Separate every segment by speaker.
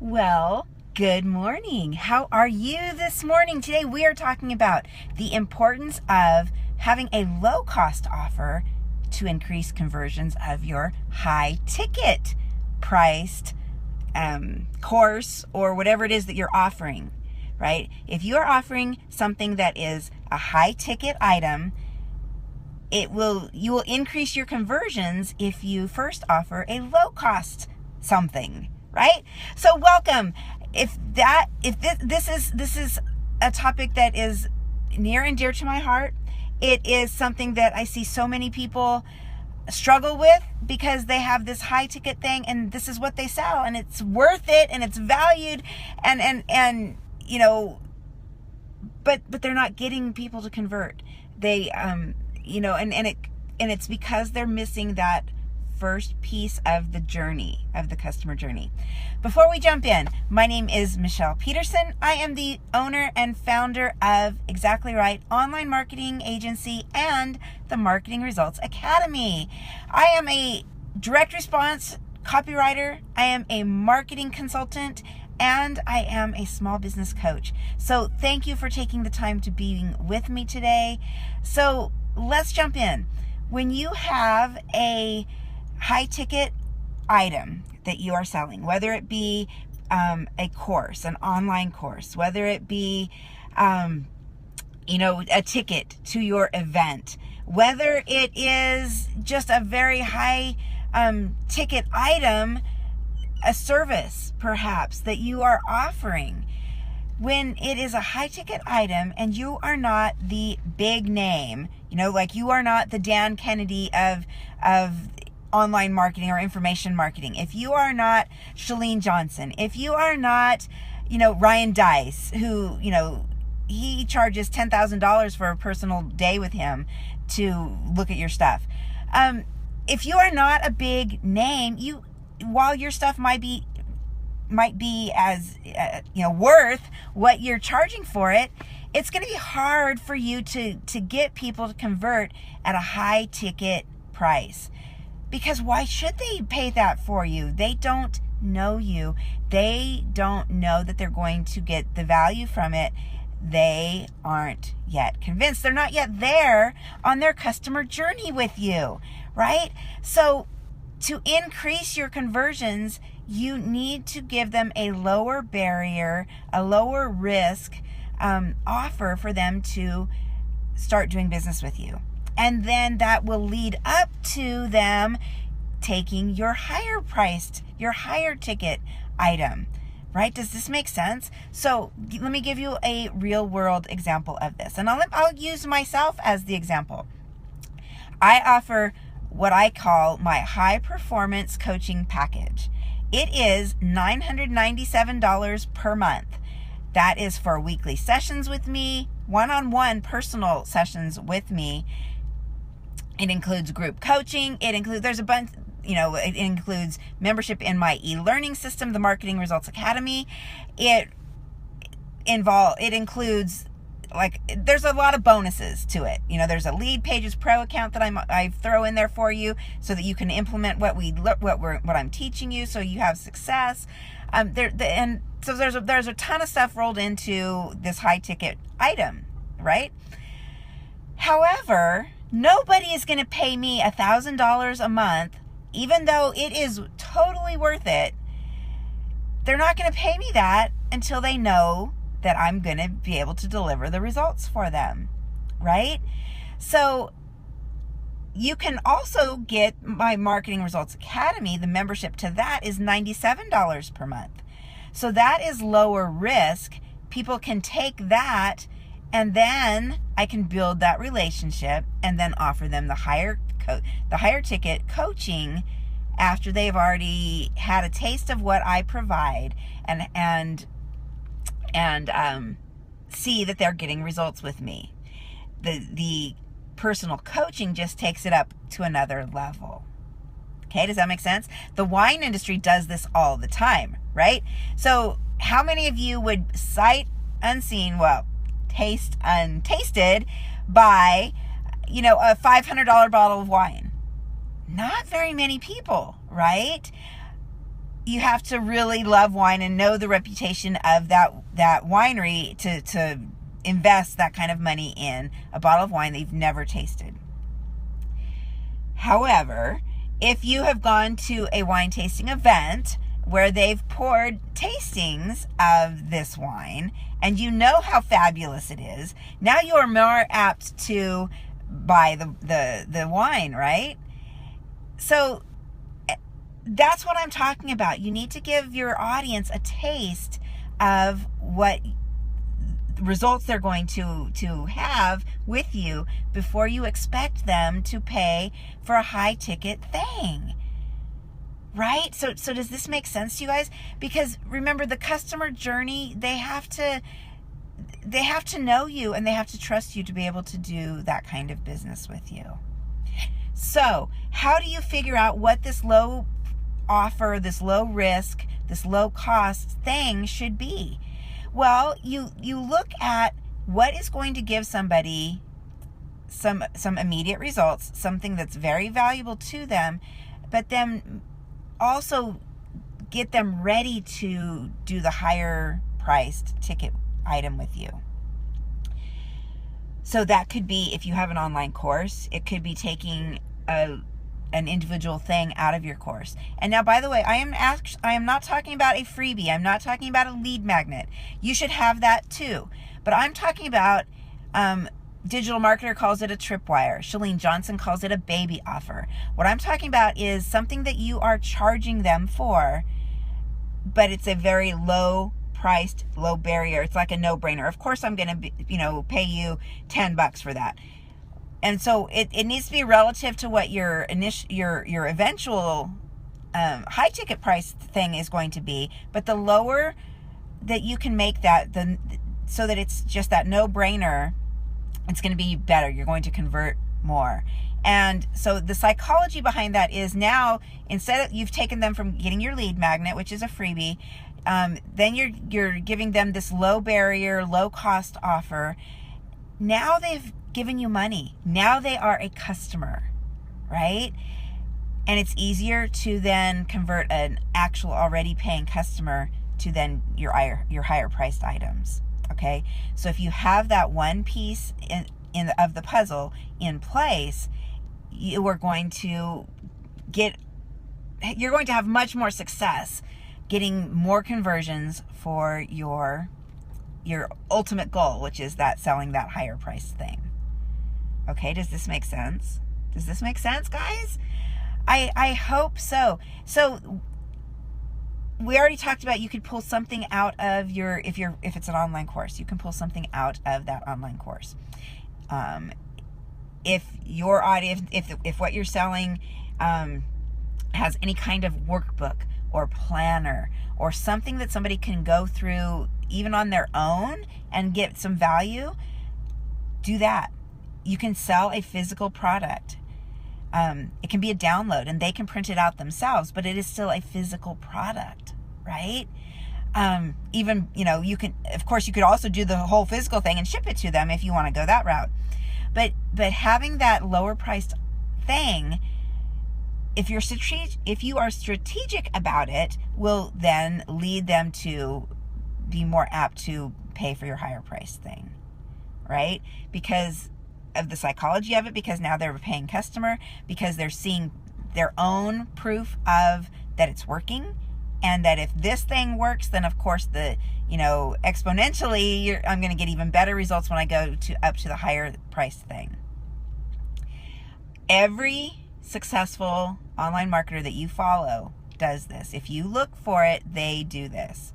Speaker 1: Well, good morning. How are you this morning? Today we are talking about the importance of having a low cost offer to increase conversions of your high ticket priced course or whatever it is that you're offering, right? If you are offering something that is a high ticket item, you will increase your conversions if you first offer a low cost something, right? So welcome. If this is a topic that is near and dear to my heart, it is something that I see so many people struggle with because they have this high ticket thing and this is what they sell and it's worth it and it's valued and you know, but they're not getting people to convert. They and it's because they're missing that first piece of the journey, of the customer journey. Before we jump in, my name is Michele Peterson. I am the owner and founder of Exactly Right Online Marketing Agency and the Marketing Results Academy. I am a direct response copywriter. I am a marketing consultant, and I am a small business coach. So thank you for taking the time to be with me today. So let's jump in. When you have a high ticket item that you are selling, whether it be a course, an online course, whether it be a ticket to your event, whether it is just a very high ticket item, a service perhaps that you are offering. When it is a high ticket item and you are not the big name, like you are not the Dan Kennedy of online marketing or information marketing, if you are not Chalene Johnson, if you are not, Ryan Dice, who, he charges $10,000 for a personal day with him to look at your stuff. If you are not a big name, while your stuff might be as worth what you're charging for it, it's going to be hard for you to get people to convert at a high ticket price. Because why should they pay that for you? They don't know you. They don't know that they're going to get the value from it. They aren't yet convinced. They're not yet there on their customer journey with you, right? So to increase your conversions, you need to give them a lower barrier, a lower risk offer for them to start doing business with you. And then that will lead up to them taking your higher priced, your higher ticket item, right? Does this make sense? So let me give you a real world example of this. And I'll use myself as the example. I offer what I call my high performance coaching package. It is $997 per month. That is for weekly sessions with me, one-on-one personal sessions with me. It includes group coaching. There's a bunch, it includes membership in my e-learning system, the Marketing Results Academy. It includes, there's a lot of bonuses to it. There's a Lead Pages Pro account that I throw in there for you so that you can implement what I'm teaching you, so you have success. So there's a ton of stuff rolled into this high ticket item, right? However, nobody is going to pay me $1,000 a month, even though it is totally worth it. They're not going to pay me that until they know that I'm going to be able to deliver the results for them, right? So you can also get my Marketing Results Academy. The membership to that is $97 per month. So that is lower risk. People can take that, and then I can build that relationship and then offer them the higher ticket coaching after they've already had a taste of what I provide and see that they're getting results with me. The personal coaching just takes it up to another level. Okay, does that make sense? The wine industry does this all the time, right? So how many of you would sight unseen, taste untasted, buy, a $500 bottle of wine? Not very many people, right? you have to really love wine and know the reputation of that winery to invest that kind of money in a bottle of wine that you've never tasted. However, if you have gone to a wine tasting event where they've poured tastings of this wine and you know how fabulous it is, now you are more apt to buy the wine, right? So that's what I'm talking about. You need to give your audience a taste of what results they're going to have with you before you expect them to pay for a high ticket thing. Right? So does this make sense to you guys? Because remember, the customer journey, they have to know you and they have to trust you to be able to do that kind of business with you. So how do you figure out what this low offer, this low risk, this low cost thing should be? Well, you look at what is going to give somebody some immediate results, something that's very valuable to them, but then also get them ready to do the higher priced ticket item with you. So that could be, if you have an online course, it could be taking an individual thing out of your course. And now, by the way, I am not talking about a freebie. I'm not talking about a lead magnet. You should have that too. But I'm talking about, Digital Marketer calls it a tripwire. Chalene Johnson calls it a baby offer. What I'm talking about is something that you are charging them for, but it's a very low priced, low barrier. It's like a no-brainer. Of course, I'm going to, pay you $10 for that. And so it needs to be relative to what your eventual high ticket price thing is going to be. But the lower that you can make that, so that it's just that no-brainer, it's going to be better. You're going to convert more. And so the psychology behind that is, now, instead of you've taken them from getting your lead magnet, which is a freebie, then you're giving them this low barrier, low cost offer. Now they've given you money. Now they are a customer, right? And it's easier to then convert an actual already paying customer to then your higher priced items. Okay, so if you have that one piece of the puzzle in place, you're going to have much more success getting more conversions for your ultimate goal, which is that selling that higher priced thing. Okay, does this make sense? Does this make sense, guys? I hope so. So we already talked about, you could pull something out of if it's an online course, you can pull something out of that online course. If your audience, if what you're selling has any kind of workbook or planner or something that somebody can go through even on their own and get some value, do that. You can sell a physical product. It can be a download and they can print it out themselves, but it is still a physical product, right? Even, you can, of course, you could also do the whole physical thing and ship it to them if you want to go that route. But having that lower priced thing, if you are strategic about it, will then lead them to be more apt to pay for your higher priced thing, right? Because of the psychology of it, because now they're a paying customer, because they're seeing their own proof of that it's working, and that if this thing works, then of course exponentially I'm going to get even better results when I go up to the higher priced thing. Every successful online marketer that you follow does this. If you look for it, they do this.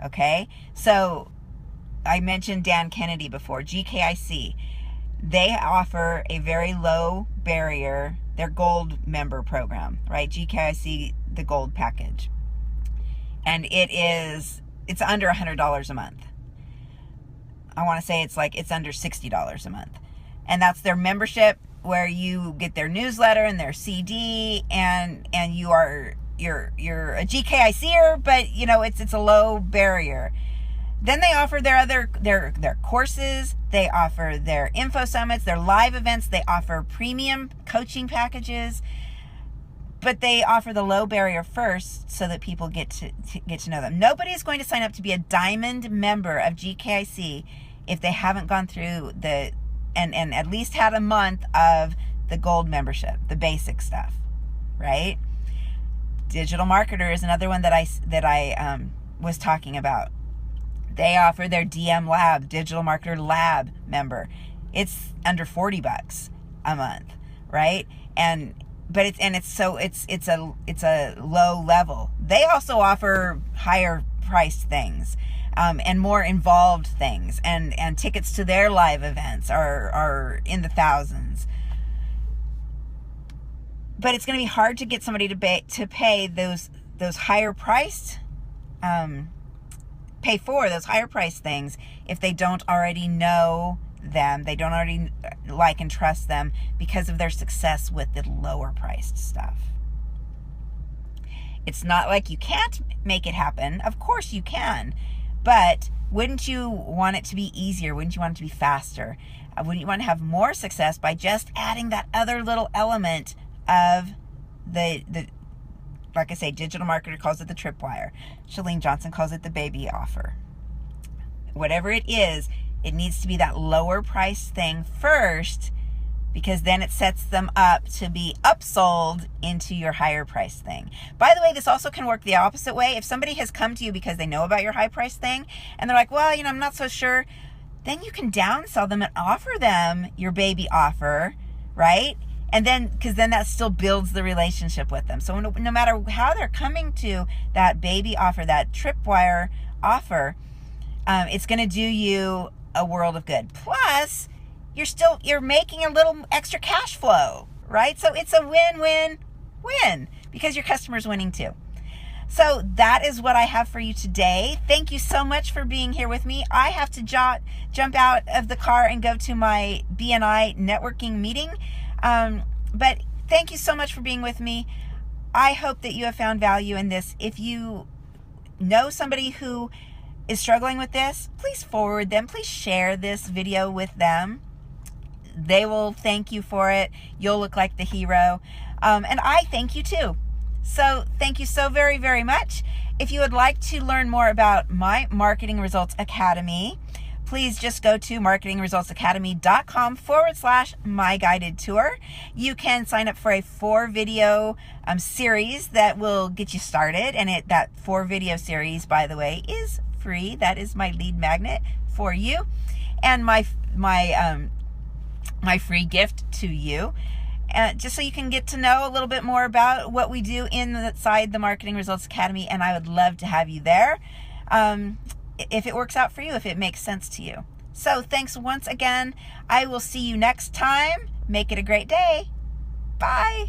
Speaker 1: Okay, so I mentioned Dan Kennedy before, GKIC. They offer a very low barrier, their gold member program, right? GKIC, the gold package. And it's under $100 a month. I want to say it's under $60 a month. And that's their membership, where you get their newsletter and their CD, and you're a GKICer, but it's a low barrier. Then they offer their courses, they offer their info summits, their live events, they offer premium coaching packages. but they offer the low barrier first so that people get to know them. Nobody's going to sign up to be a diamond member of GKIC if they haven't gone through and at least had a month of the gold membership, the basic stuff, right? Digital Marketer is another one that I was talking about. They offer their DM Lab, Digital Marketer Lab member. It's under $40 a month, right? But it's a low level. They also offer higher priced things, and more involved things, and tickets to their live events are in the thousands. But it's going to be hard to get somebody to pay those higher priced, pay for those higher priced things if they don't already know them, they don't already like and trust them because of their success with the lower priced stuff. It's not like you can't make it happen. Of course you can. But wouldn't you want it to be easier? Wouldn't you want it to be faster? Wouldn't you want to have more success by just adding that other little element of the like I say, Digital Marketer calls it the tripwire. Chalene Johnson calls it the baby offer. Whatever it is, it needs to be that lower price thing first, because then it sets them up to be upsold into your higher price thing. By the way, this also can work the opposite way. If somebody has come to you because they know about your high price thing and they're like, well, I'm not so sure, then you can downsell them and offer them your baby offer, right? And then, because then that still builds the relationship with them. So no matter how they're coming to that baby offer, that tripwire offer, it's going to do you a world of good. Plus, you're making a little extra cash flow, right? So it's a win-win-win because your customer's winning too. So that is what I have for you today. Thank you so much for being here with me. I have to jump out of the car and go to my BNI networking meeting. But thank you so much for being with me. I hope that you have found value in this. If you know somebody who is struggling with this, please forward them. Please share this video with them. They will thank you for it. You'll look like the hero. And I thank you too. So thank you so very, very much. If you would like to learn more about my Marketing Results Academy, please just go to marketingresultsacademy.com/my guided tour. You can sign up for a 4-video series that will get you started. And that 4-video series, by the way, is free. That is my lead magnet for you, and my free gift to you, just so you can get to know a little bit more about what we do inside the Marketing Results Academy. And I would love to have you there, if it works out for you, if it makes sense to you. So thanks once again. I will see you next time. Make it a great day. Bye.